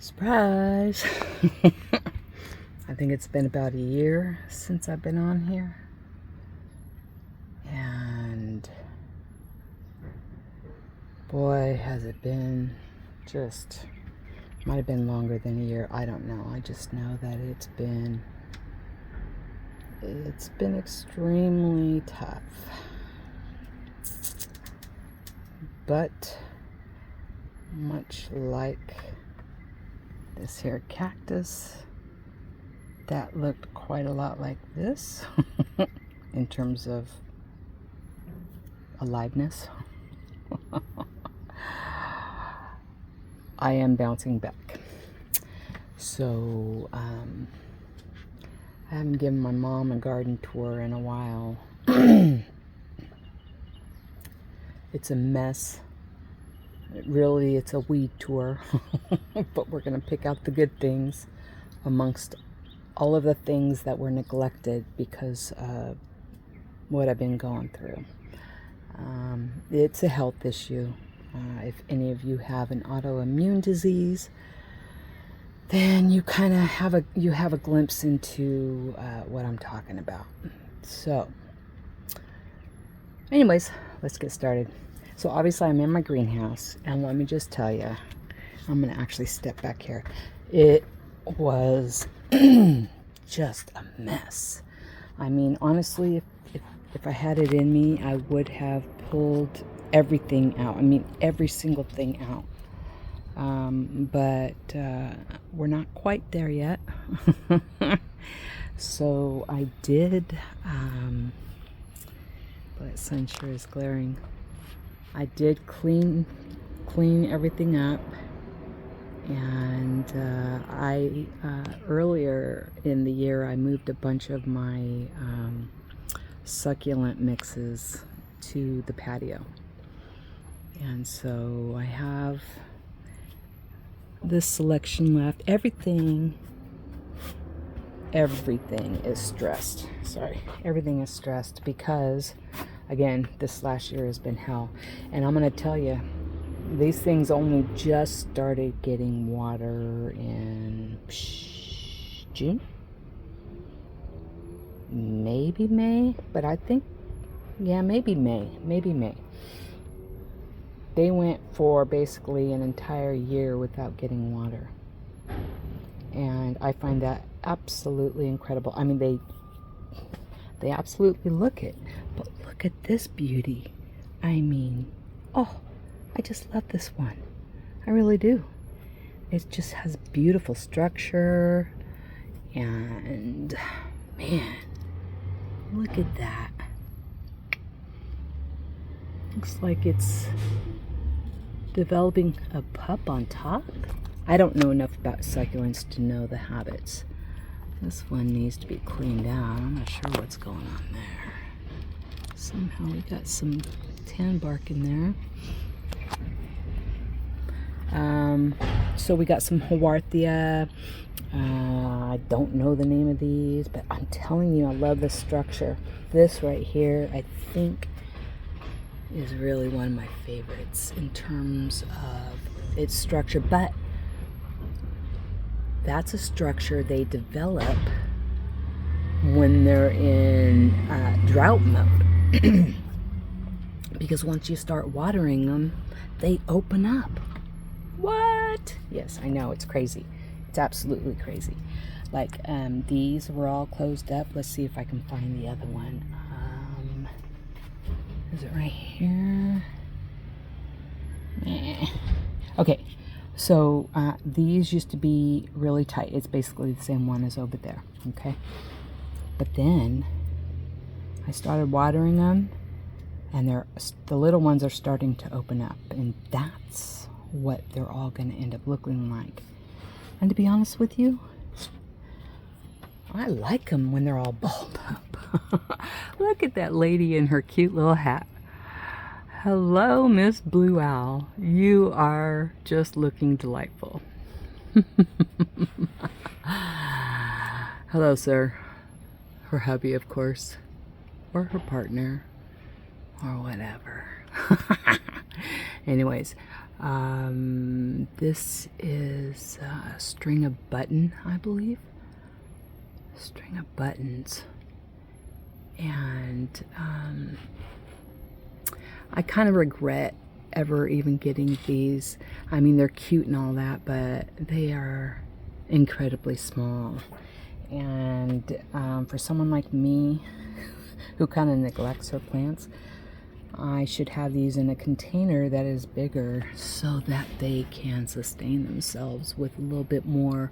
Surprise! I think it's been about a year since I've been on here. And boy, has it been just, might have been longer than a year. I don't know. I just know that it's been extremely tough. But much like this here cactus, that looked quite a lot like this in terms of aliveness. I am bouncing back. So I haven't given my mom a garden tour in a while. It's a mess. Really, it's a weed tour. But we're going to pick out the good things amongst all of the things that were neglected because of what I've been going through. It's a health issue. If any of you have an autoimmune disease, then you kind of have a glimpse into what I'm talking about. So, anyways, let's get started. So obviously I'm in my greenhouse, and let me just tell you, I'm going to actually step back here. It was just a mess. I mean, honestly, if I had it in me, I would have pulled everything out. I mean, every single thing out. But we're not quite there yet. So I did, but the sun sure is glaring. I did clean everything up, and earlier in the year I moved a bunch of my succulent mixes to the patio, and so I have this selection left. Everything is stressed. Sorry, everything is stressed because, again, this last year has been hell. And I'm going to tell you, these things only just started getting water in June? Maybe May? But I think, yeah, maybe May. Maybe May. They went for basically an entire year without getting water. And I find that absolutely incredible. I mean, they absolutely look it. But look at this beauty. I mean, oh, I just love this one. I really do. It just has beautiful structure. And, man, look at that. Looks like it's developing a pup on top. I don't know enough about succulents to know the habits. This one needs to be cleaned out. I'm not sure what's going on there. Somehow we got some tan bark in there. So we got some Haworthia. I don't know the name of these, but I'm telling you, I love the structure. This right here, I think, is really one of my favorites in terms of its structure. But that's a structure they develop when they're in drought mode. Because once you start watering them, they open up. What? Yes, I know, it's crazy. It's absolutely crazy. Like, these were all closed up. Let's see if I can find the other one. Is it right here? Okay. So these used to be really tight. It's basically the same one as over there, okay? But then I started watering them, and the little ones are starting to open up, and that's what they're all going to end up looking like. And to be honest with you, I like them when they're all balled up. Look at that lady in her cute little hat. Hello, Miss Blue Owl. You are just looking delightful. Hello, sir. Her hubby, of course. Or her partner. Or whatever. Anyways, This is a string of button, I believe. String of buttons. And I kind of regret ever even getting these. I mean, they're cute and all that, but they are incredibly small. And for someone like me who kind of neglects her plants, I should have these in a container that is bigger so that they can sustain themselves with a little bit more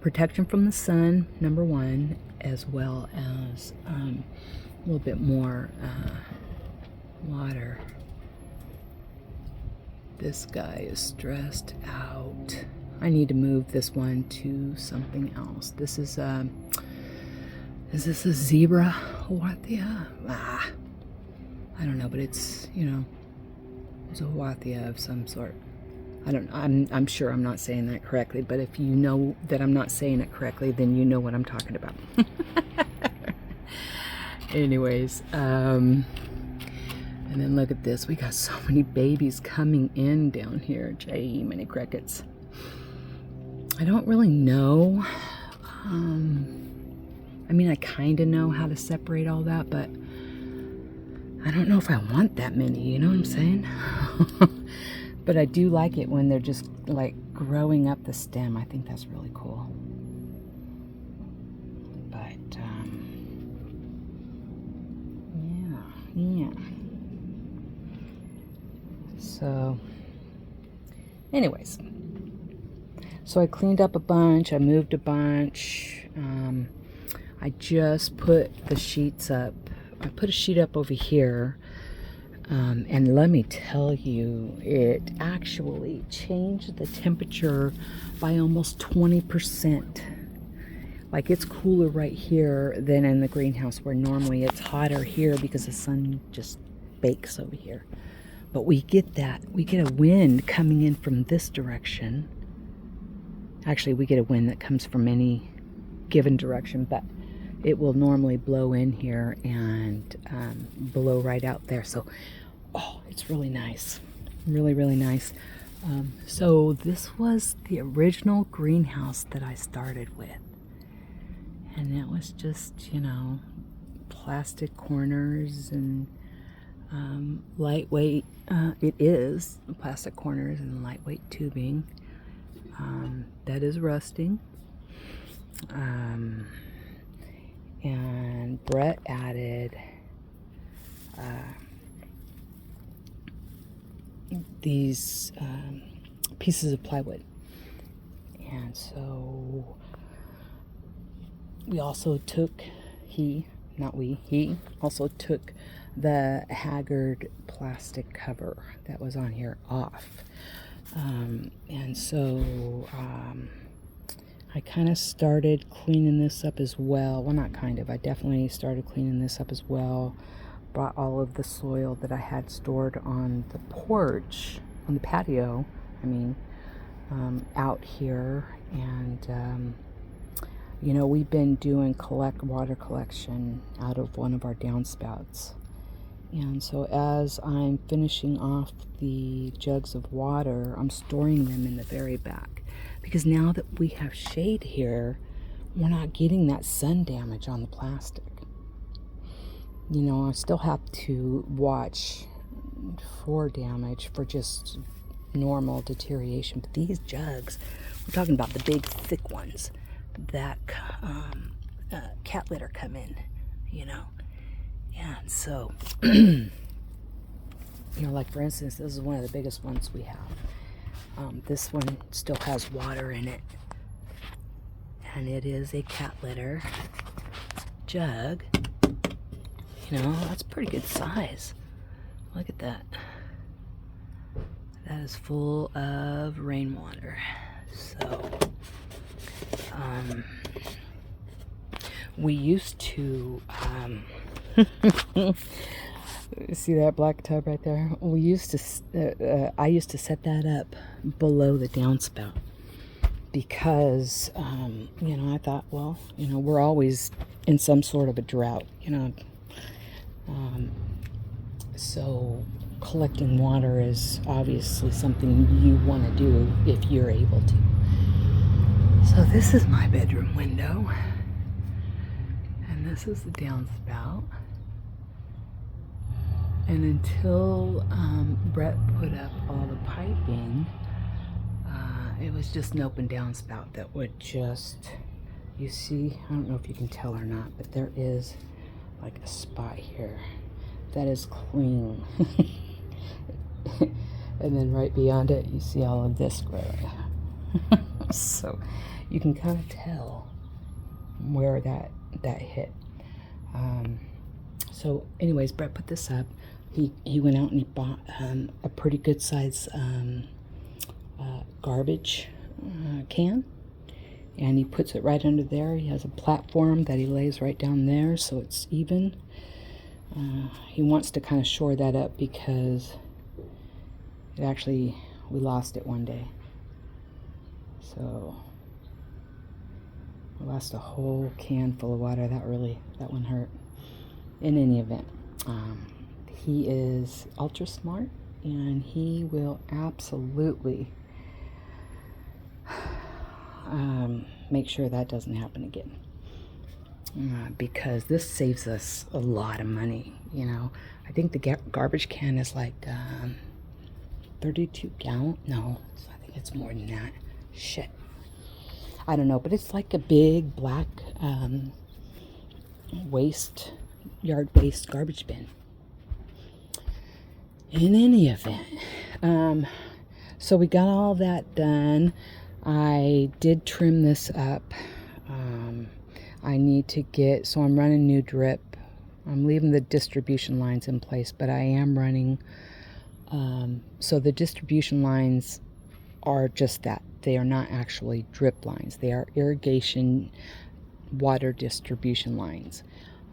protection from the sun, number one, as well as a little bit more water. This guy is stressed out. I need to move this one to something else. This is this a zebra? Huathia? I don't know, but it's, you know, it's a Huathia of some sort. I'm sure I'm not saying that correctly, but if you know that I'm not saying it correctly, then you know what I'm talking about. Anyways, and then look at this. We got so many babies coming in down here. Gee, many crickets. I don't really know. I mean, I kind of know how to separate all that, but I don't know if I want that many, you know what I'm saying? But I do like it when they're just like growing up the stem. I think that's really cool. But yeah. So anyways, so I cleaned up a bunch, I moved a bunch. I just put the sheets up. I put a sheet up over here. And let me tell you, it actually changed the temperature by almost 20%. Like, it's cooler right here than in the greenhouse, where normally it's hotter here because the sun just bakes over here. But we get a wind coming in from this direction. Actually, we get a wind that comes from any given direction, but it will normally blow in here and blow right out there. So, oh, it's really nice. Really, really nice. So this was the original greenhouse that I started with. And it was just, you know, plastic corners and lightweight. It is plastic corners and lightweight tubing. That is rusting. And Brett added these pieces of plywood, and so we also took he also took the Haggard plastic cover that was on here off, and so I kind of started cleaning this up as well. Well, not kind of, I definitely started cleaning this up as well. Brought all of the soil that I had stored on the porch, on the patio, out here. And, you know, we've been doing water collection out of one of our downspouts. And so as I'm finishing off the jugs of water, I'm storing them in the very back. Because now that we have shade here, we're not getting that sun damage on the plastic. You know, I still have to watch for damage, for just normal deterioration. But these jugs, we're talking about the big, thick ones that cat litter come in, you know. And so, you know, like for instance, this is one of the biggest ones we have. This one still has water in it. And it is a cat litter jug. You know, that's pretty good size. Look at that. That is full of rainwater. So, we used to, see that black tub right there? We used to, I used to set that up below the downspout because, you know, I thought, well, you know, we're always in some sort of a drought, you know. So collecting water is obviously something you want to do if you're able to. So this is my bedroom window, and this is the downspout. And until Brett put up all the piping, it was just an open downspout that would just, you see, I don't know if you can tell or not, but there is like a spot here that is clean. And then right beyond it, you see all of this growing. So you can kind of tell where that hit. So anyways, Brett put this up. He went out and he bought a pretty good size garbage can, and he puts it right under there. He has a platform that he lays right down there so it's even. He wants to kind of shore that up because it actually, we lost it one day. So we lost a whole can full of water. That one hurt. In any event, he is ultra smart, and he will absolutely make sure that doesn't happen again. Because this saves us a lot of money, you know. I think the garbage can is like 32 gallon. No, I think it's more than that. Shit. I don't know, but it's like a big black yard waste garbage bin. In any event, so we got all that done. I did trim this up. I need to so I'm running new drip. I'm leaving the distribution lines in place, but I am running, so the distribution lines are just that. They are not actually drip lines. They are irrigation water distribution lines.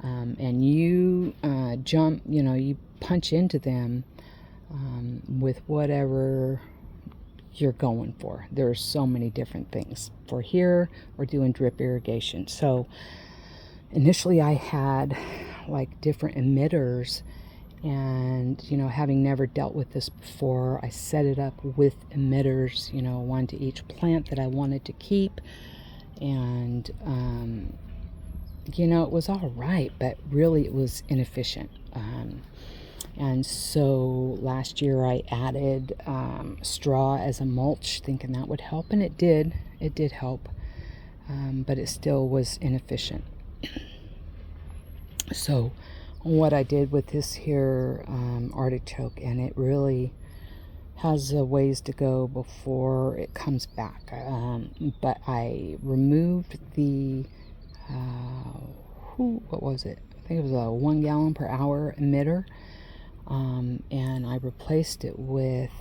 And you you punch into them with whatever you're going for. There are so many different things. For here, we're doing drip irrigation. So initially I had like different emitters, and having never dealt with this before, I set it up with emitters, one to each plant that I wanted to keep. And it was all right, but really it was inefficient. And so last year I added straw as a mulch, thinking that would help, and it did. It did help, but it still was inefficient. So what I did with this here artichoke, and it really has a ways to go before it comes back. But I removed the what was it? I think it was a 1 gallon per hour emitter, and I replaced it with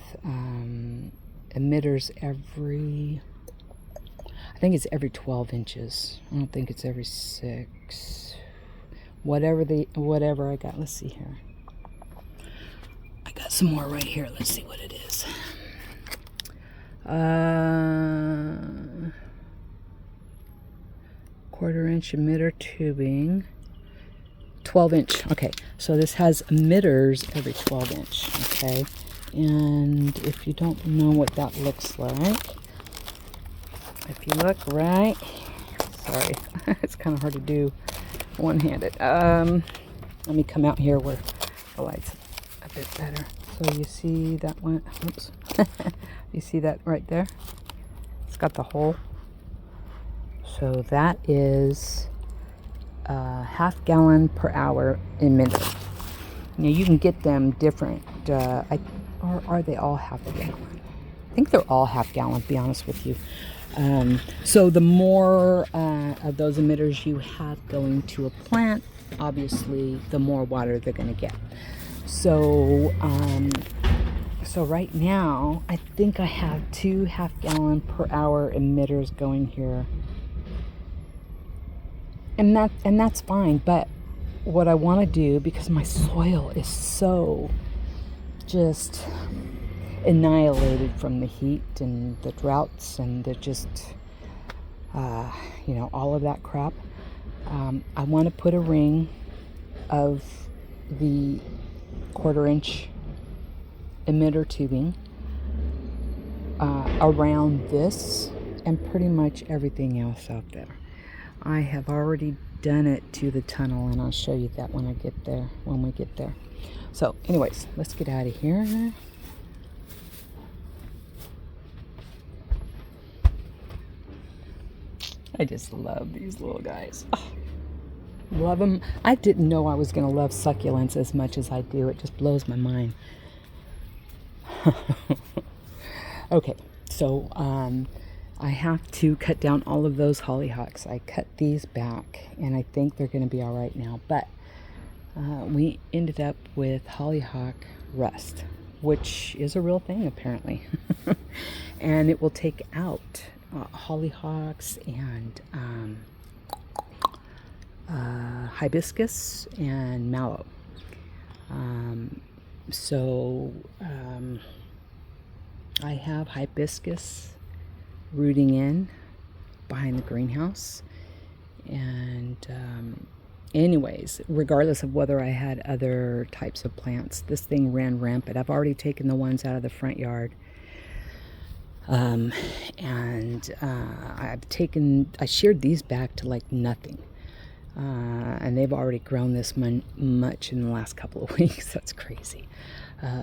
emitters I think it's every 12 inches. I don't think it's every 6. Whatever I got. Let's see here. I got some more right here. Let's see what it is. 1/4 inch emitter tubing. 12 inch. Okay, so this has emitters every 12 inch. Okay, and if you don't know what that looks like, if you look right, sorry, it's kind of hard to do one-handed. Let me come out here where the light's a bit better. So you see that one? Oops. You see that right there? It's got the hole. So that is a 1/2 gallon per hour emitter. Now you can get them different. Or are they all 1/2 gallon? I think they're all 1/2 gallon, to be honest with you. So the more of those emitters you have going to a plant, obviously the more water they're going to get. So so right now I think I have 2 1/2 gallon per hour emitters going here, and that's fine. But what I want to do, because my soil is so just annihilated from the heat and the droughts and the just all of that crap, I want to put a ring of the 1/4 inch emitter tubing around this and pretty much everything else out there. I have already done it to the tunnel, and I'll show you that when we get there. So anyways, let's get out of here. I just love these little guys. Oh, love them. I didn't know I was going to love succulents as much as I do. It just blows my mind. Okay, so I have to cut down all of those hollyhocks. I cut these back, and I think they're going to be all right now. But we ended up with hollyhock rust, which is a real thing apparently. And it will take out hollyhocks and hibiscus and mallow. I have hibiscus rooting in behind the greenhouse, and anyways, regardless of whether I had other types of plants, this thing ran rampant. I've already taken the ones out of the front yard, and I sheared these back to like nothing, and they've already grown this much in the last couple of weeks. That's crazy.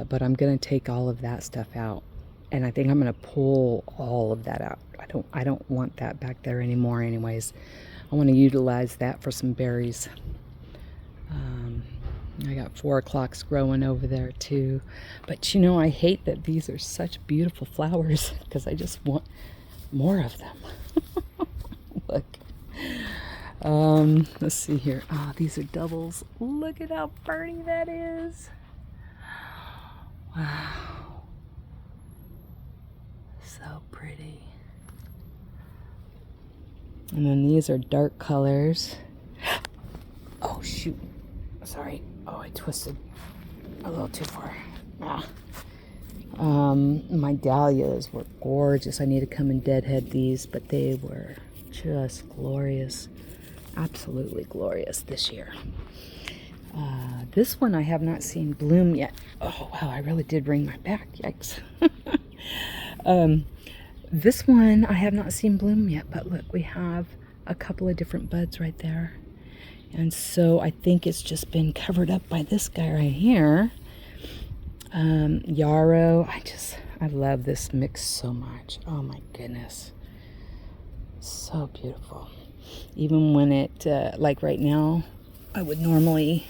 But I'm gonna take all of that stuff out, and I think I'm gonna pull all of that out. I don't want that back there anymore anyways. I want to utilize that for some berries. I got 4 o'clocks growing over there too. But you know, I hate that these are such beautiful flowers because I just want more of them. Look. Let's see here. Oh, these are doubles. Look at how pretty that is. Wow. So pretty. And then these are dark colors. Oh, shoot. Sorry. Oh, I twisted a little too far. My dahlias were gorgeous. I need to come and deadhead these, but they were just glorious. Absolutely glorious this year. This one I have not seen bloom yet. Oh, wow, I really did wring my back. Yikes. This one I have not seen bloom yet, but look, we have a couple of different buds right there. And so I think it's just been covered up by this guy right here. Yarrow. I love this mix so much. Oh my goodness. So beautiful. Even when it, like right now, I would normally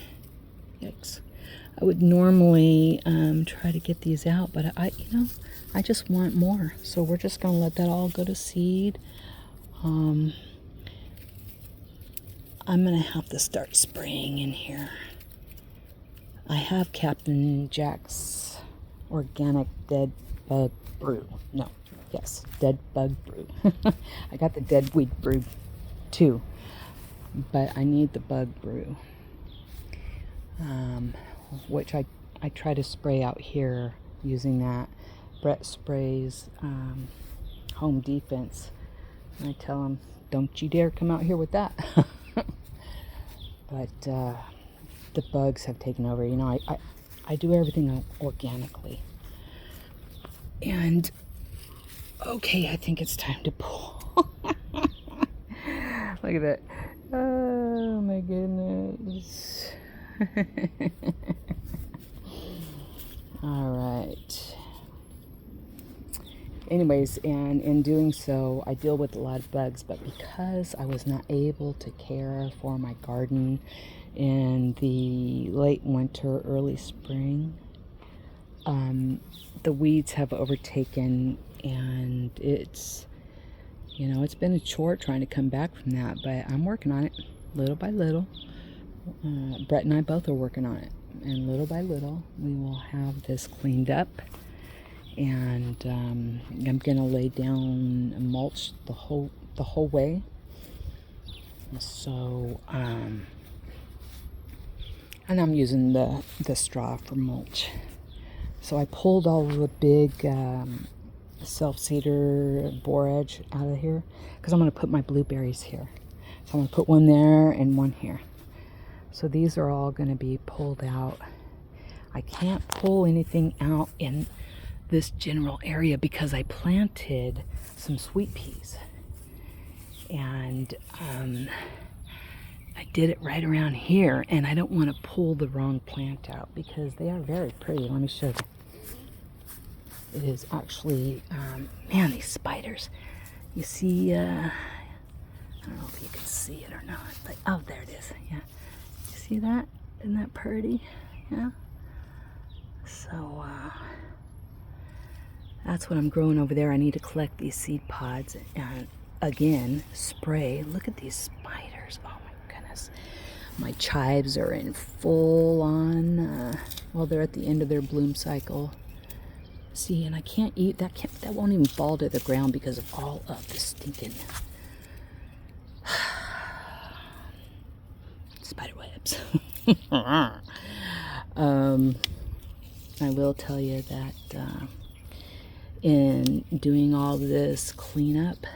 try to get these out, but I just want more. So we're just going to let that all go to seed. I'm going to have to start spraying in here. I have Captain Jack's organic dead bug brew. Dead bug brew. I got the dead weed brew too, but I need the bug brew, which I try to spray out here using that. Brett sprays Home Defense, and I tell him, don't you dare come out here with that. But the bugs have taken over. You know, I do everything organically. And okay, I think it's time to pull. Look at that. Oh my goodness. All right. Anyways, and in doing so, I deal with a lot of bugs, but because I was not able to care for my garden in the late winter, early spring, the weeds have overtaken, and it's been a chore trying to come back from that, but I'm working on it little by little. Brett and I both are working on it, and little by little we will have this cleaned up. And I'm gonna lay down mulch the whole way. So and I'm using the straw for mulch. So I pulled all the big self-seeder borage out of here because I'm gonna put my blueberries here. So I'm gonna put one there and one here. So these are all gonna be pulled out. I can't pull anything out in this general area because I planted some sweet peas. And I did it right around here, and I don't want to pull the wrong plant out because they are very pretty. Let me show you. It is actually, man, these spiders. You see, I don't know if you can see it or not, but oh, there it is. Yeah, you see that? Isn't that pretty? Yeah. So that's what I'm growing over there. I need to collect these seed pods and again spray. Look at these spiders. Oh my goodness. My chives are in full on. Well, they're at the end of their bloom cycle. See, and I can't eat that. That won't even fall to the ground because of all of the stinking spider webs. I will tell you that in doing all this cleanup,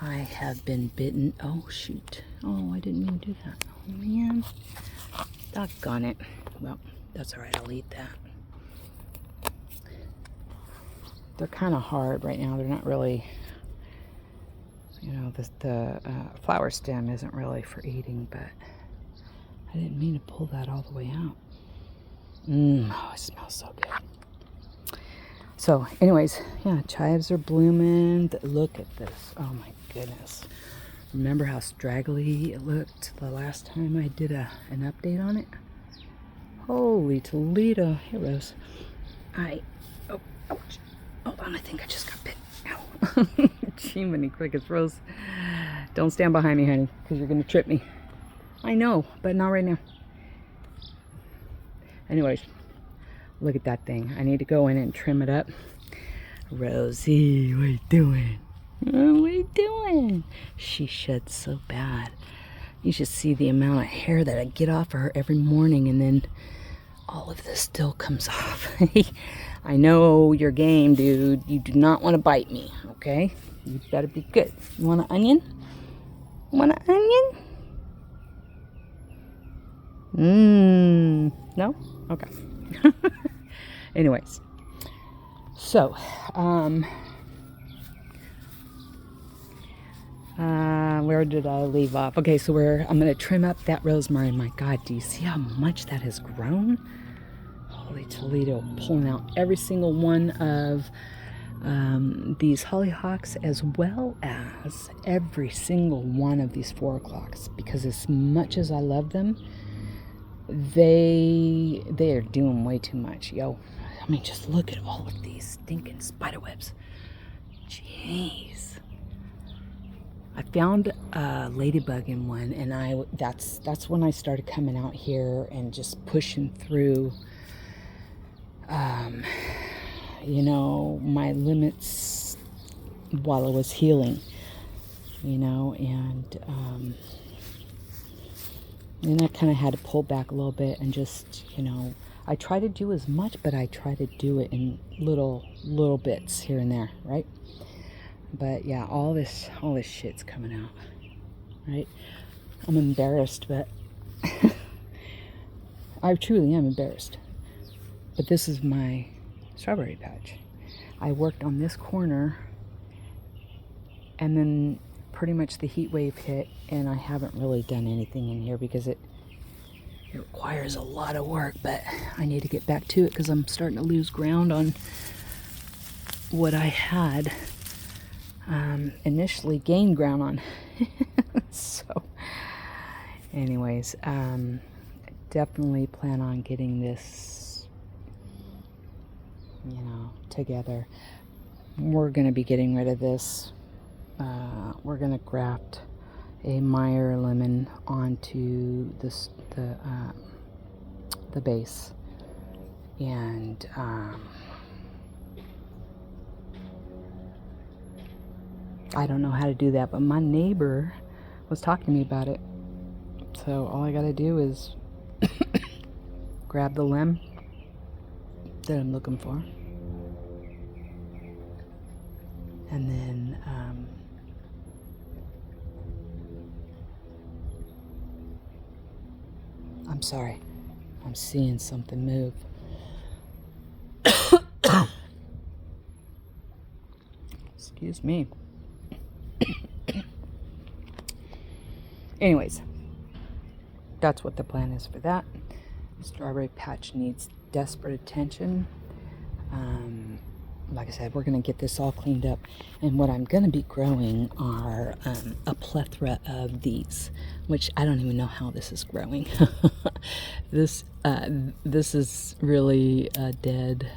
I have been bitten. Oh shoot! Oh, I didn't mean to do that. Oh man, doggone it. Well, that's all right. I'll eat that. They're kind of hard right now. They're not really, you know, the flower stem isn't really for eating, but I didn't mean to pull that all the way out. Oh, it smells so good. So, anyways, yeah, chives are blooming. Look at this. Oh my goodness. Remember how straggly it looked the last time I did an update on it? Holy Toledo. Here, Rose. Oh, ouch. Hold on, I think I just got bit. Ow. Jiminy crickets, Rose. Don't stand behind me, honey, because you're going to trip me. I know, but not right now. Anyways, look at that thing. I need to go in and trim it up. Rosie, what are you doing? What are you doing? She sheds so bad. You should see the amount of hair that I get off of her every morning, and then all of this still comes off. I know your game, dude. You do not want to bite me, okay? You better be good. You want an onion? Want an onion? No? Okay. Anyways. So, where did I leave off? Okay, so I'm going to trim up that rosemary. My God, do you see how much that has grown? Holy Toledo, pulling out every single one of these hollyhocks as well as every single one of these 4 o'clocks, because as much as I love them, they are doing way too much. Yo, I mean, just look at all of these stinking spider webs. Jeez. I found a ladybug in one, and that's when I started coming out here and just pushing through you know, my limits while I was healing, you know, and then I kind of had to pull back a little bit and just, you know, I try to do as much, but I try to do it in little bits here and there, right? But yeah, all this shit's coming out, right? I'm embarrassed, but I truly am embarrassed. But this is my strawberry patch. I worked on this corner, and then pretty much the heat wave hit, and I haven't really done anything in here because it requires a lot of work, but I need to get back to it because I'm starting to lose ground on what I had initially gained ground on. So anyways, definitely plan on getting this, you know, together. We're going to be getting rid of this. We're going to graft a Meyer lemon onto this, the base, and I don't know how to do that, but my neighbor was talking to me about it. So all I got to do is grab the lemon that I'm looking for, and then I'm sorry, I'm seeing something move. Excuse me. Anyways, that's what the plan is for that. Strawberry patch needs desperate attention. Like I said, we're going to get this all cleaned up. And what I'm going to be growing are a plethora of these, which I don't even know how this is growing. This is really a dead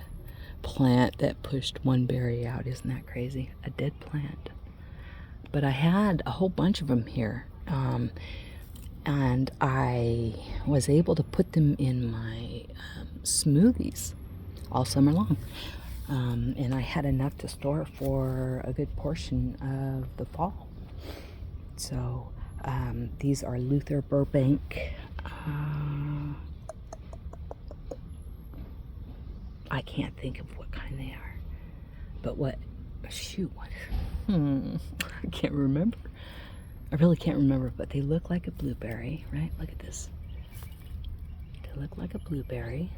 plant that pushed one berry out. Isn't that crazy? A dead plant. But I had a whole bunch of them here. And I was able to put them in my smoothies all summer long. And I had enough to store for a good portion of the fall. So these are Luther Burbank. I can't think of what kind they are. But what? Shoot, what? I can't remember. I really can't remember, but they look like a blueberry, right? Look at this. They look like a blueberry.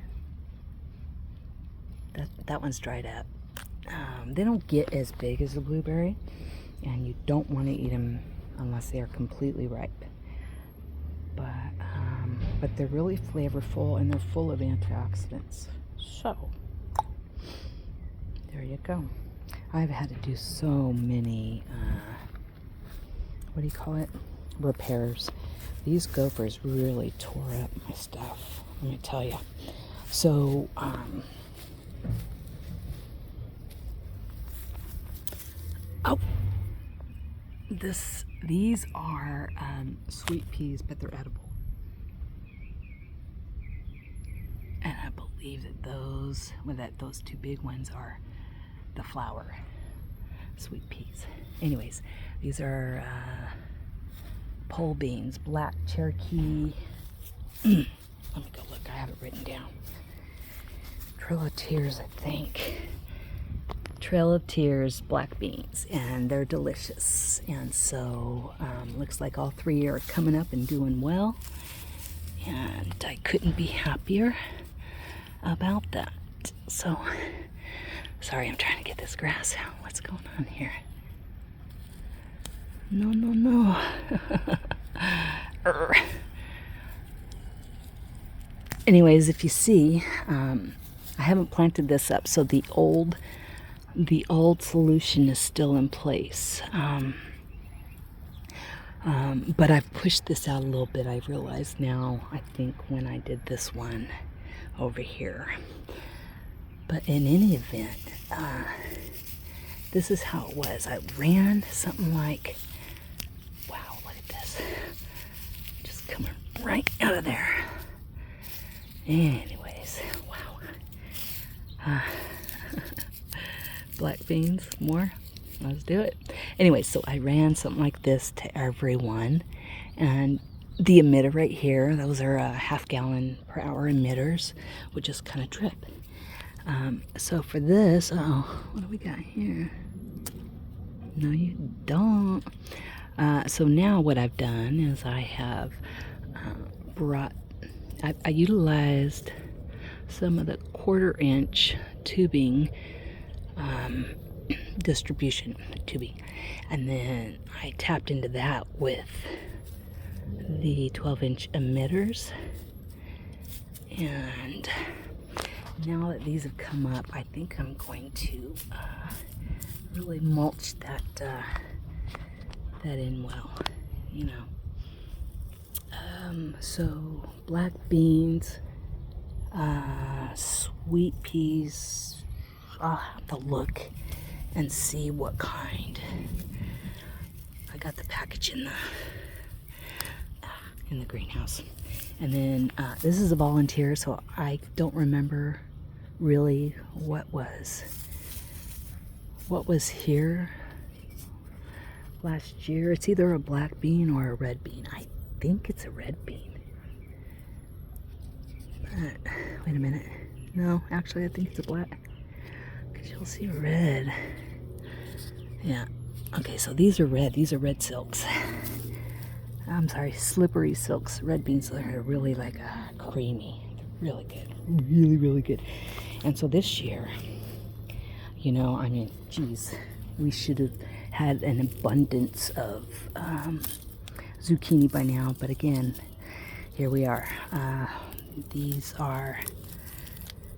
That one's dried up. They don't get as big as a blueberry, and you don't want to eat them unless they are completely ripe. But they're really flavorful, and they're full of antioxidants. So, there you go. I've had to do so many, what do you call it? Repairs. These gophers really tore up my stuff, let me tell you. So, these are sweet peas, but they're edible. And I believe that those two big ones are the flower sweet peas. Anyways, these are pole beans, black Cherokee. Let me go look. I have it written down. Trail of Tears, I think. Trail of Tears black beans, and they're delicious. And so looks like all three are coming up and doing well, and I couldn't be happier about that. So sorry, I'm trying to get this grass out. What's going on here? No. Anyways, if you see, I haven't planted this up, so the old solution is still in place. But I've pushed this out a little bit. I realize now, I think, when I did this one over here. But in any event, this is how it was. I ran something like, wow, look at this. Just coming right out of there. Anyways, wow. Black beans, more. Let's do it. Anyway, so I ran something like this to everyone. And the emitter right here, those are 1/2 gallon per hour emitters, would just kind of drip. So for this, what do we got here? No, you don't. So now what I've done is I have I utilized some of the 1/4 inch tubing, distribution tubing, and then I tapped into that with the 12-inch emitters. And now that these have come up, I think I'm going to really mulch that in well, you know. So black beans, sweet peas. I'll have to look and see what kind. I got the package in the greenhouse. And then this is a volunteer, so I don't remember really what was here last year. It's either a black bean or a red bean. I think it's a red bean. But, wait a minute. No, actually I think it's a black. Because you'll see red. Yeah. Okay, so these are red. These are red silks. I'm sorry, slippery silks. Red beans are really like creamy. They're Really good. Really, really good. And so this year, you know, I mean, geez, we should have had an abundance of zucchini by now. But again, here we are. These are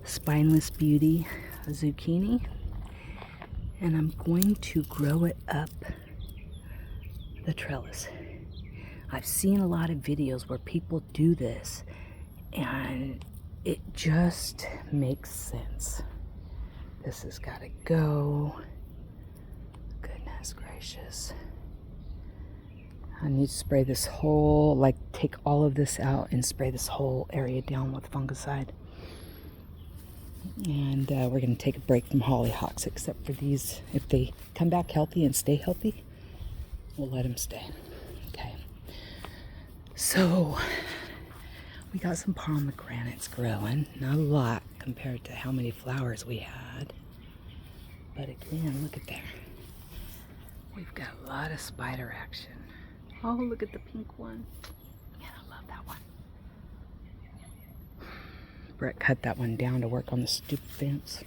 Spineless Beauty zucchini. And I'm going to grow it up the trellis. I've seen a lot of videos where people do this, and it just makes sense. This has got to go. Goodness gracious. I need to spray this whole, like take all of this out and spray this whole area down with fungicide. And we're going to take a break from hollyhocks, except for these. If they come back healthy and stay healthy, we'll let them stay. Okay. So we got some pomegranates growing. Not a lot compared to how many flowers we had. But again, look at there. We've got a lot of spider action. Oh, look at the pink one. Man, I love that one. Brett cut that one down to work on the stoop fence.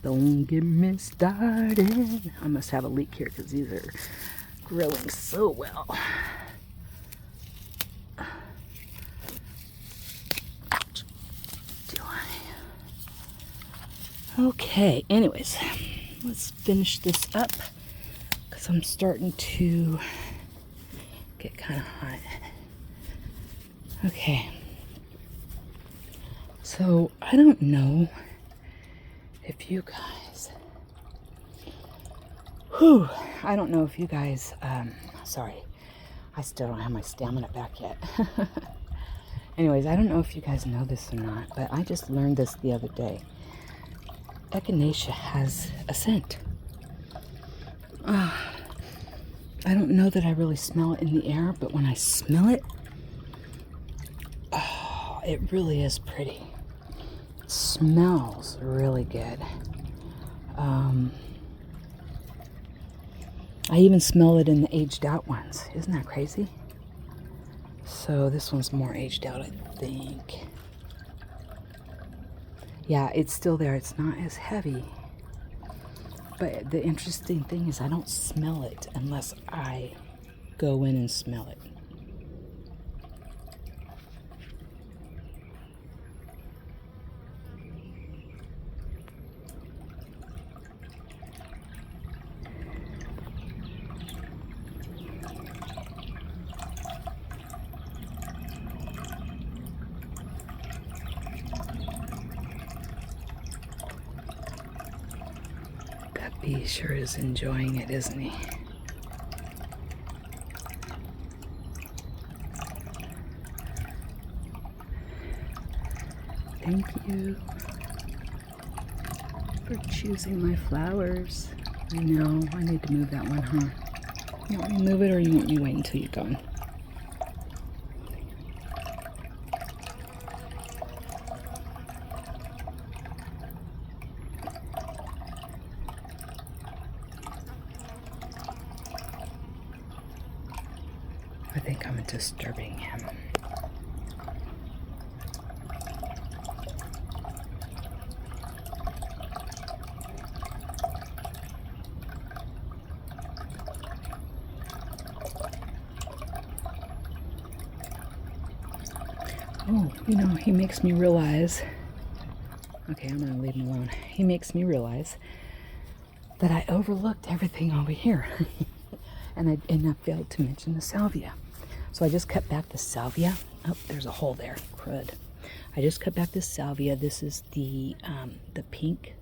Don't get me started. I must have a leak here because these are growing so well. Ouch. Do I? Okay, anyways, let's finish this up because I'm starting to get kind of hot. Okay, so I don't know if you guys, I don't know if you guys, sorry, I still don't have my stamina back yet. Anyways, I don't know if you guys know this or not, but I just learned this the other day. Echinacea has a scent. I don't know that I really smell it in the air, but when I smell it, it really is pretty. It smells really good. I even smell it in the aged out ones. Isn't that crazy? So this one's more aged out, I think. Yeah, it's still there. It's not as heavy. But the interesting thing is I don't smell it unless I go in and smell it. He sure is enjoying it, isn't he? Thank you for choosing my flowers. I know, I need to move that one, huh? You want me to move it or you want me to wait until you're gone? I think I'm disturbing him. Oh, you know, he makes me realize, okay, I'm gonna leave him alone. He makes me realize that I overlooked everything over here. and I failed to mention the salvia. So I just cut back the salvia. Oh, there's a hole there, crud. I just cut back the salvia. This is the pink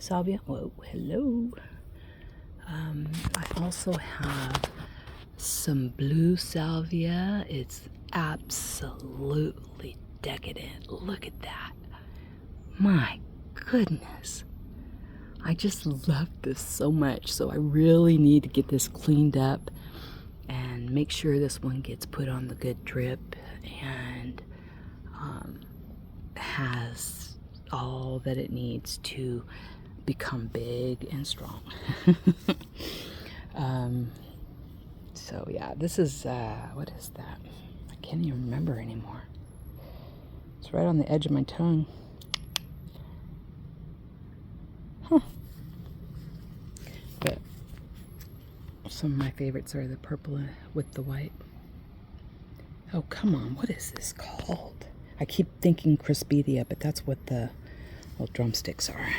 salvia. Whoa, hello. I also have some blue salvia. It's absolutely decadent. Look at that. My goodness. I just love this so much. So I really need to get this cleaned up and make sure this one gets put on the good drip and has all that it needs to become big and strong. So yeah, this is what is that? I can't even remember anymore. It's right on the edge of my tongue. Huh. But some of my favorites are the purple with the white. Oh, come on. What is this called? I keep thinking Crispidia, but that's what the little drumsticks are.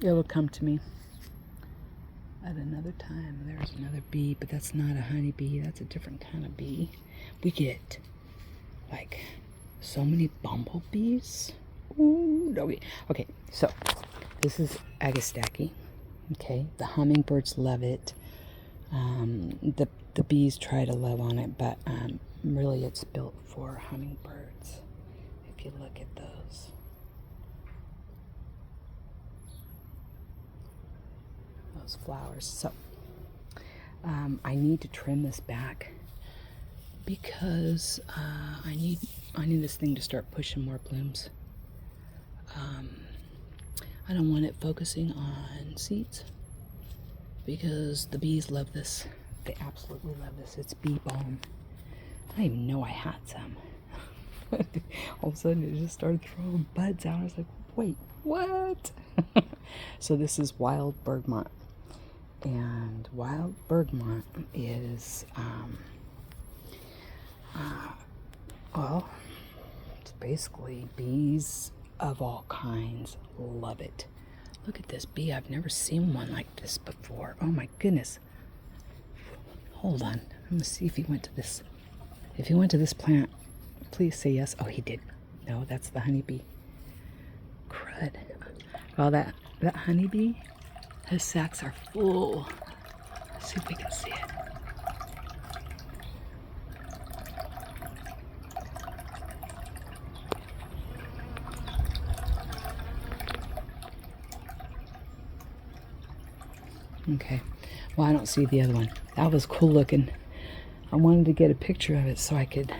It'll come to me at another time. There's another bee, but that's not a honeybee. That's a different kind of bee. We get like so many bumblebees. Ooh, doggy. Okay, so this is Agastache. Okay, the hummingbirds love it. The bees try to love on it, but really it's built for hummingbirds. If you look at those. Those flowers. So I need to trim this back because I need this thing to start pushing more blooms. I don't want it focusing on seeds because the bees love this. They absolutely love this. It's bee balm. I didn't even know I had some. All of a sudden it just started throwing buds out. I was like, wait, what? So this is wild bergamot. And wild bergamot is, well, it's basically bees of all kinds love it. Look at this bee. I've never seen one like this before. Oh my goodness. Hold on. I'm going to see if he went to this. If he went to this plant, please say yes. Oh, he did. No, that's the honeybee. Crud. Well, that honeybee, his sacs are full. Let's see if we can see it. Okay. Well, I don't see the other one. That was cool looking. I wanted to get a picture of it so I could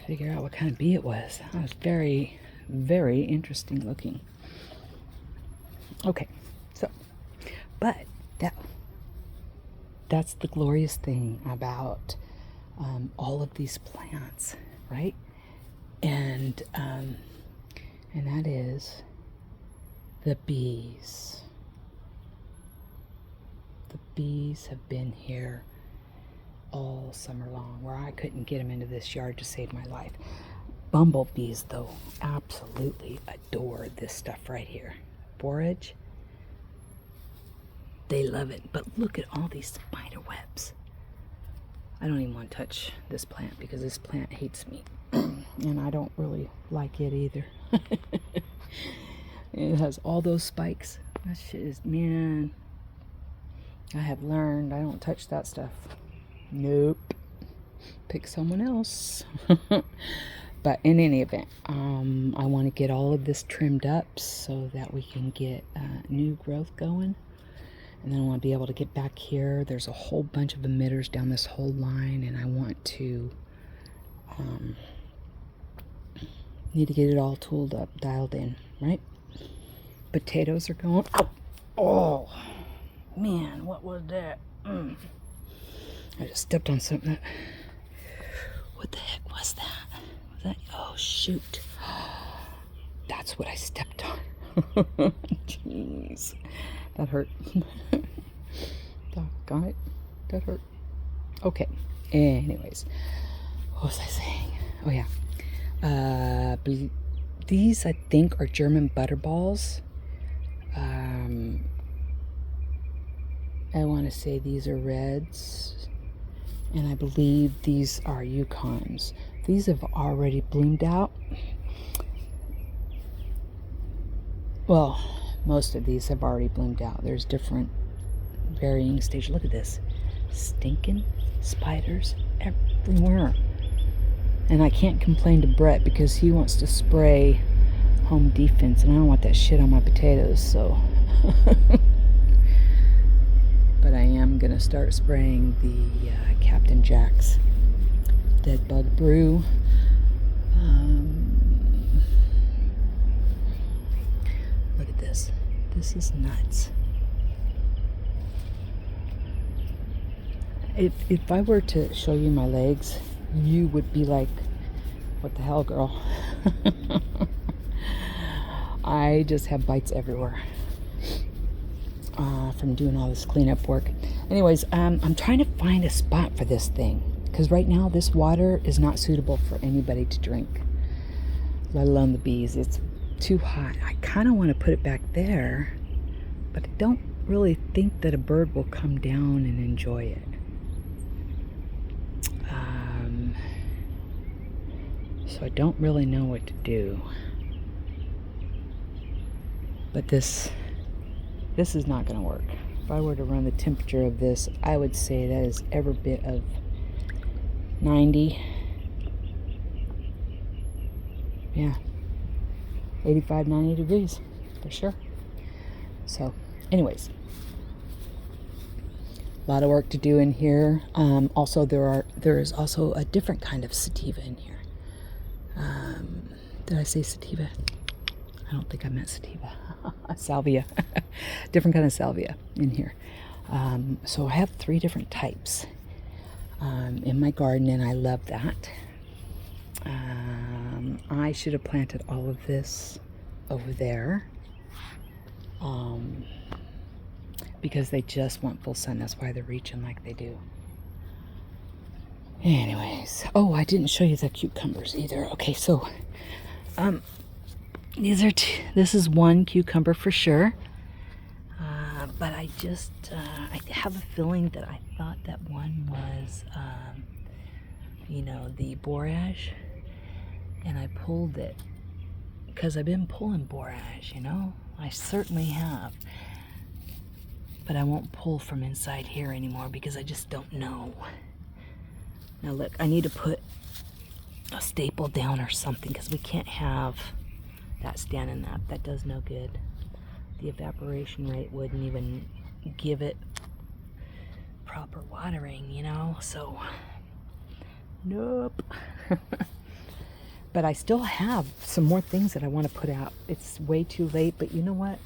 figure out what kind of bee it was. That was very, very interesting looking. Okay, so, but that's the glorious thing about all of these plants, right? And that is the bees. The bees have been here all summer long, where I couldn't get them into this yard to save my life. Bumblebees, though, absolutely adore this stuff right here. Borage, they love it. But look at all these spider webs. I don't even want to touch this plant because this plant hates me. And I don't really like it either. It has all those spikes. That shit is, man, I have learned I don't touch that stuff. Nope. Pick someone else. But in any event, I want to get all of this trimmed up so that we can get new growth going. And then I want to be able to get back here. There's a whole bunch of emitters down this whole line, and I want to need to get it all tooled up, dialed in, right? Potatoes are going. Oh, man, what was that? I just stepped on something. What the heck was that? Was that? Oh, shoot. That's what I stepped on. Jeez. That hurt. Doggone it. That hurt. Okay. Anyways. What was I saying? Oh, yeah. These, I think, are German butterballs. I want to say these are reds. And I believe these are Yukons. These have already bloomed out. Well, most of these have already bloomed out. There's different varying stages. Look at this. Stinking spiders everywhere. And I can't complain to Brett because he wants to spray home defense, and I don't want that shit on my potatoes, so. But I am going to start spraying the Captain Jack's Dead Bug Brew. Look at this. This is nuts. If I were to show you my legs, you would be like, what the hell, girl? I just have bites everywhere from doing all this cleanup work. Anyways, I'm trying to find a spot for this thing, because right now this water is not suitable for anybody to drink, let alone the bees. It's too hot. I kind of want to put it back there, but I don't really think that a bird will come down and enjoy it. So I don't really know what to do. But this is not going to work. If I were to run the temperature of this, I would say that is every bit of 90. Yeah. 85, 90 degrees for sure. So, anyways, a lot of work to do in here. Also, there is also a different kind of sativa in here. Did I say sativa? I don't think I meant sativa. Salvia. Different kind of salvia in here. So I have 3 different types in my garden, and I love that. I should have planted all of this over there because they just want full sun. That's why they're reaching like they do. Anyways, oh, I didn't show you the cucumbers either. Okay, so this is one cucumber for sure, but I have a feeling that I thought that one was the borage, and I pulled it because I've been pulling borage, I certainly have, but I won't pull from inside here anymore because I just don't know. Now look, I need to put a staple down or something because we can't have that standing up. That does no good. The evaporation rate wouldn't even give it proper watering, so nope. But I still have some more things that I want to put out. It's way too late, but you know what?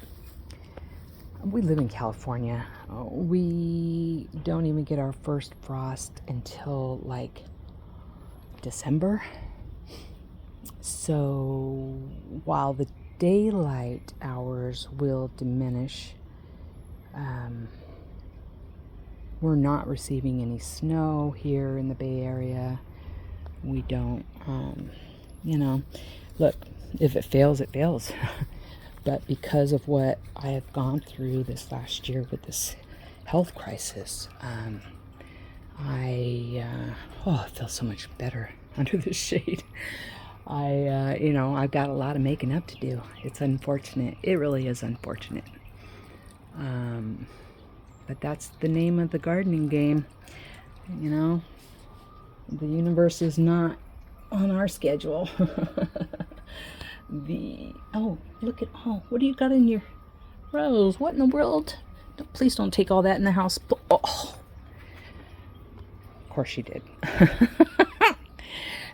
We live in California. We don't even get our first frost until like December. So while the daylight hours will diminish, we're not receiving any snow here in the Bay Area. We don't, look, if it fails, it fails. But because of what I have gone through this last year with this health crisis, I feel so much better under the shade. I've got a lot of making up to do. It's unfortunate. It really is unfortunate. But that's the name of the gardening game. The universe is not on our schedule. What do you got in your Rose? What in the world? Please don't take all that in the house. Oh. Of course she did.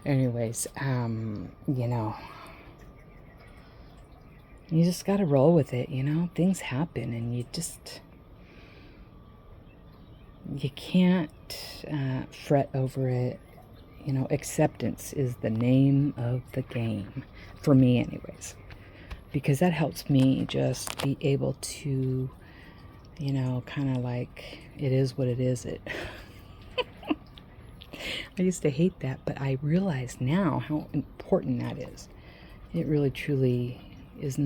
Anyways, you just gotta roll with it, things happen, and you can't fret over it. Acceptance is the name of the game, for me anyways, because that helps me just be able to, kind of like, it is what it is. I used to hate that, but I realize now how important that is. It really truly is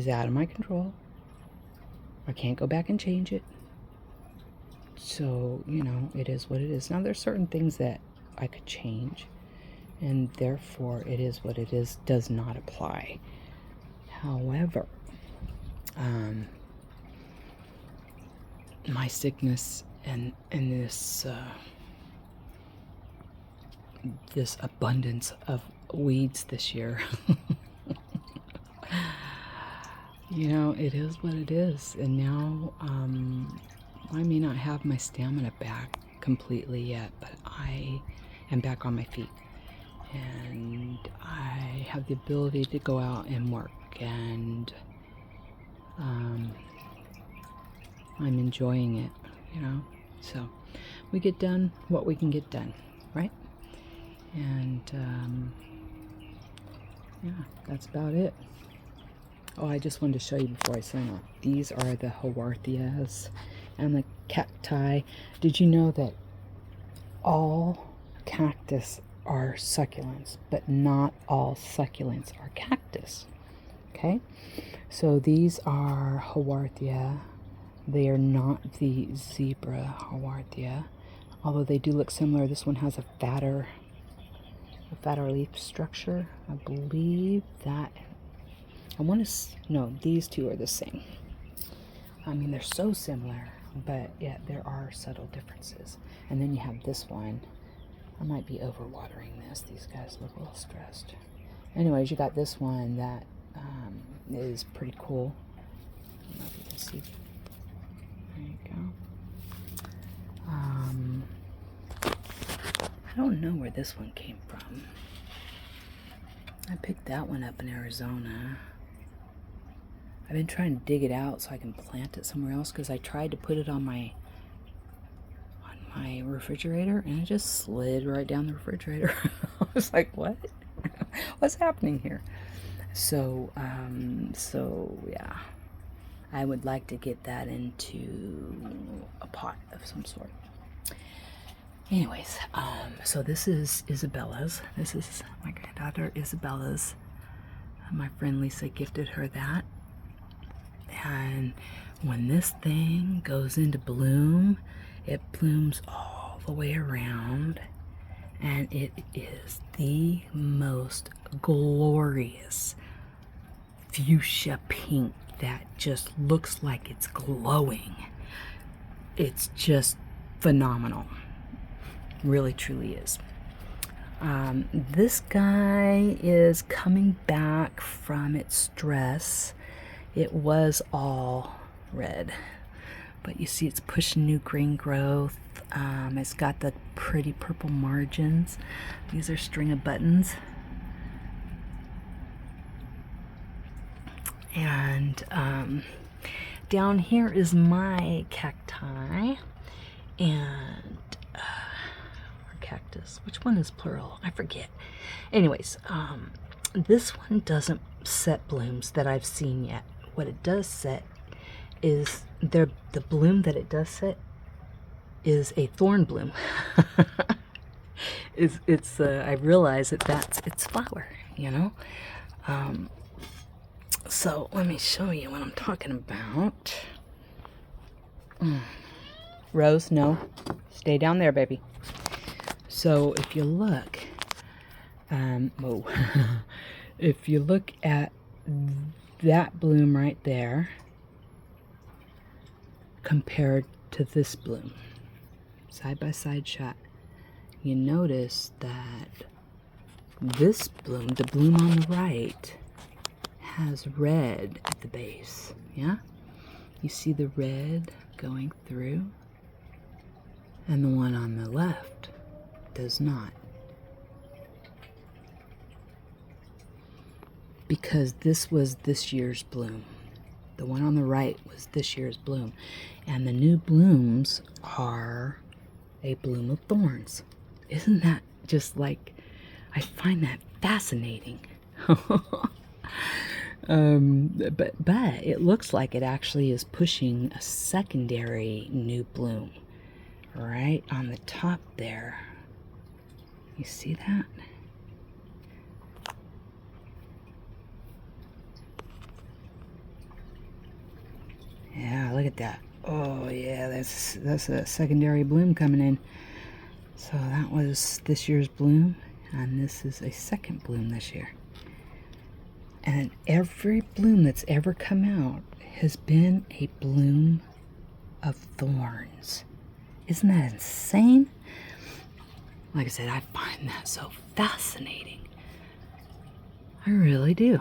out of my control. I can't go back and change it. So, it is what it is. Now, there's certain things that I could change, and therefore it is what it is, does not apply. However, my sickness and this abundance of weeds this year, it is what it is. And now I may not have my stamina back completely yet, but I am back on my feet, and I have the ability to go out and work, and I'm enjoying it, you know. So we get done what we can get done, right? And yeah, that's about it. Oh, I just wanted to show you before I sign off. These are the Haworthias and the cacti. Did you know that all cactus are succulents, but not all succulents are cactus? Okay, so these are Haworthia. They are not the zebra Haworthia, although they do look similar. This one has a fatter leaf structure. I believe that, no, these two are the same. I mean, they're so similar, but yeah, there are subtle differences. And then you have this one. I might be overwatering this. These guys look a little stressed. Anyways, you got this one that is pretty cool. I don't know if you can see. There you go. I don't know where this one came from. I picked that one up in Arizona. I've been trying to dig it out so I can plant it somewhere else, because I tried to put it on my refrigerator and it just slid right down the refrigerator. I was like, what? What's happening here? So yeah, I would like to get that into a pot of some sort. Anyways, so this is Isabella's. This is my granddaughter Isabella's. My friend Lisa gifted her that. And when this thing goes into bloom, it blooms all the way around. And it is the most glorious fuchsia pink that just looks like it's glowing. It's just phenomenal. Really, truly is. This guy is coming back from its stress. It was all red, but you see it's pushing new green growth. It's got the pretty purple margins. These are string of buttons. And down here is my cacti and or cactus. Which one is plural? I forget. Anyways, this one doesn't set blooms that I've seen yet. What it does set is the bloom that it does set is a thorn bloom. I realize that's its flower, you know. So let me show you what I'm talking about. Rose, no, stay down there, baby. So if you look, if you look at that bloom right there compared to this bloom, side by side shot, you notice that this bloom, the bloom on the right, has red at the base. Yeah, you see the red going through, and the one on the left does not. Because this was this year's bloom. The one on the right was this year's bloom. And the new blooms are a bloom of thorns. Isn't that just like, I find that fascinating. But it looks like it actually is pushing a secondary new bloom right on the top there. You see that? Yeah, look at that. Oh yeah, that's a secondary bloom coming in. So that was this year's bloom, and this is a second bloom this year. And every bloom that's ever come out has been a bloom of thorns. Isn't that insane? Like I said, I find that so fascinating. I really do.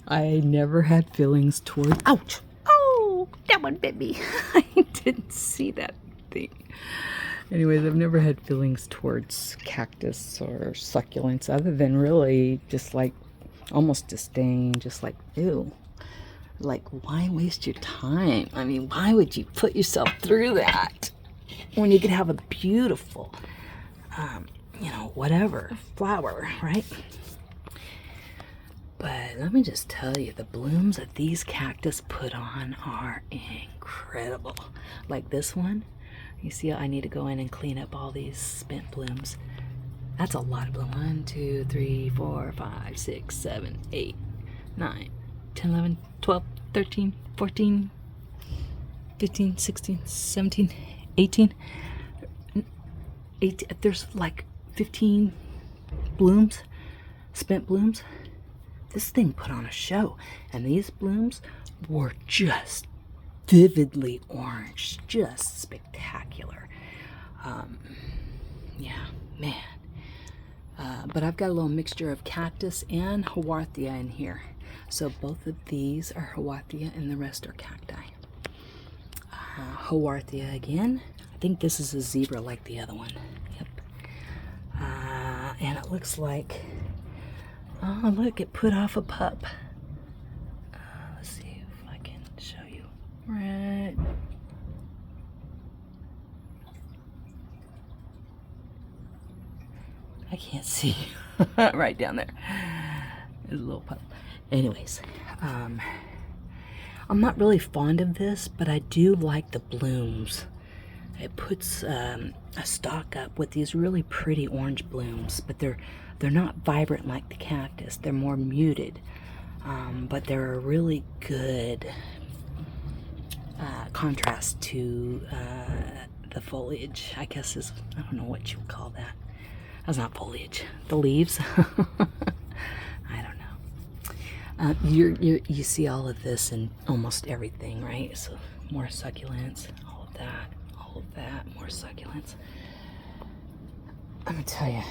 I never had feelings towards... Ouch! Oh, that one bit me. I didn't see that thing. Anyways, I've never had feelings towards cactus or succulents other than really just like almost disdain, just like, ew. Like, why waste your time? I mean, why would you put yourself through that when you could have a beautiful, you know, whatever, flower, right? But let me just tell you, the blooms that these cactus put on are incredible. Like this one, you see I need to go in and clean up all these spent blooms. That's a lot of bloom. 1, 2, 3, 4, 5, 6, 7, 8, 9, 10, 11, 12, 13, 14, 15, 16, 17, 18. There's like 15 blooms, spent blooms. This thing put on a show, and these blooms were just vividly orange, just spectacular. Yeah, man. But I've got a little mixture of cactus and Haworthia in here. So both of these are Haworthia and the rest are cacti. Haworthia again. I think this is a zebra like the other one. Yep. And it looks like, oh look, it put off a pup. Let's see if I can show you. Right. I can't see. Right down there. There's a little pup. Anyways, I'm not really fond of this, but I do like the blooms. It puts a stalk up with these really pretty orange blooms, but they're not vibrant like the cactus. They're more muted, but they're a really good contrast to the foliage. I guess is, I don't know what you would call that. That's not foliage. The leaves. I don't know. You see all of this in almost everything, right? So more succulents, all of that, more succulents. I'm gonna tell you,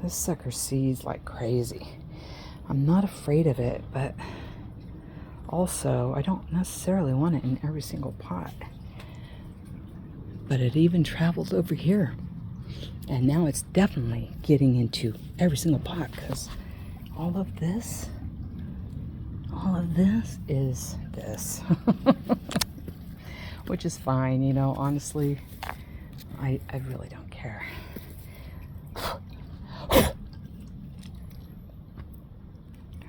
this sucker seeds like crazy. I'm not afraid of it, but also I don't necessarily want it in every single pot. But it even traveled over here. And now it's definitely getting into every single pot, because all of this is this. Which is fine, you know, honestly, I really don't care.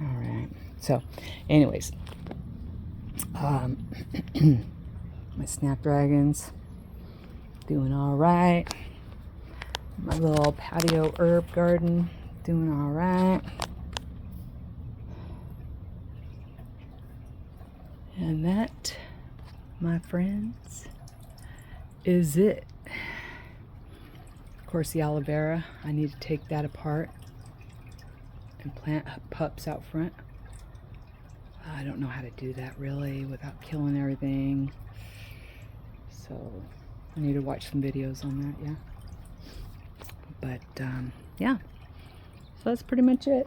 Alright, so anyways, my snapdragons doing alright. My little patio herb garden doing all right. And that, my friends, is it. Of course, the aloe vera, I need to take that apart and plant pups out front. I don't know how to do that really without killing everything. So I need to watch some videos on that, yeah. But, yeah. So that's pretty much it.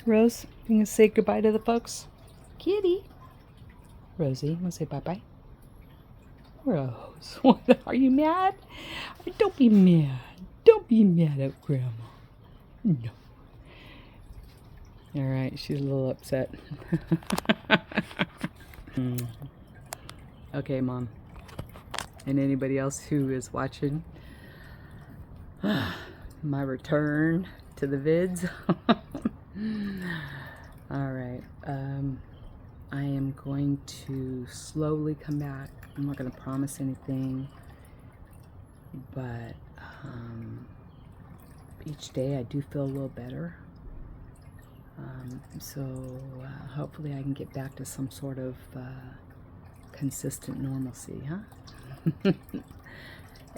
Rose, you can say goodbye to the folks? Kitty. Rosie, you want to say bye-bye? Rose, what, are you mad? Don't be mad. Don't be mad at Grandma. No. Alright, she's a little upset. Okay, Mom. And anybody else who is watching my return to the vids. Alright, I am going to slowly come back. I'm not going to promise anything, but each day I do feel a little better. So hopefully I can get back to some sort of consistent normalcy, huh?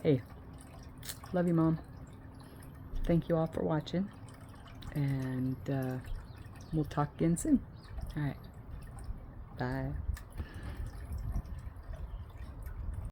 Hey, love you, Mom. Thank you all for watching, and we'll talk again soon. All right, bye.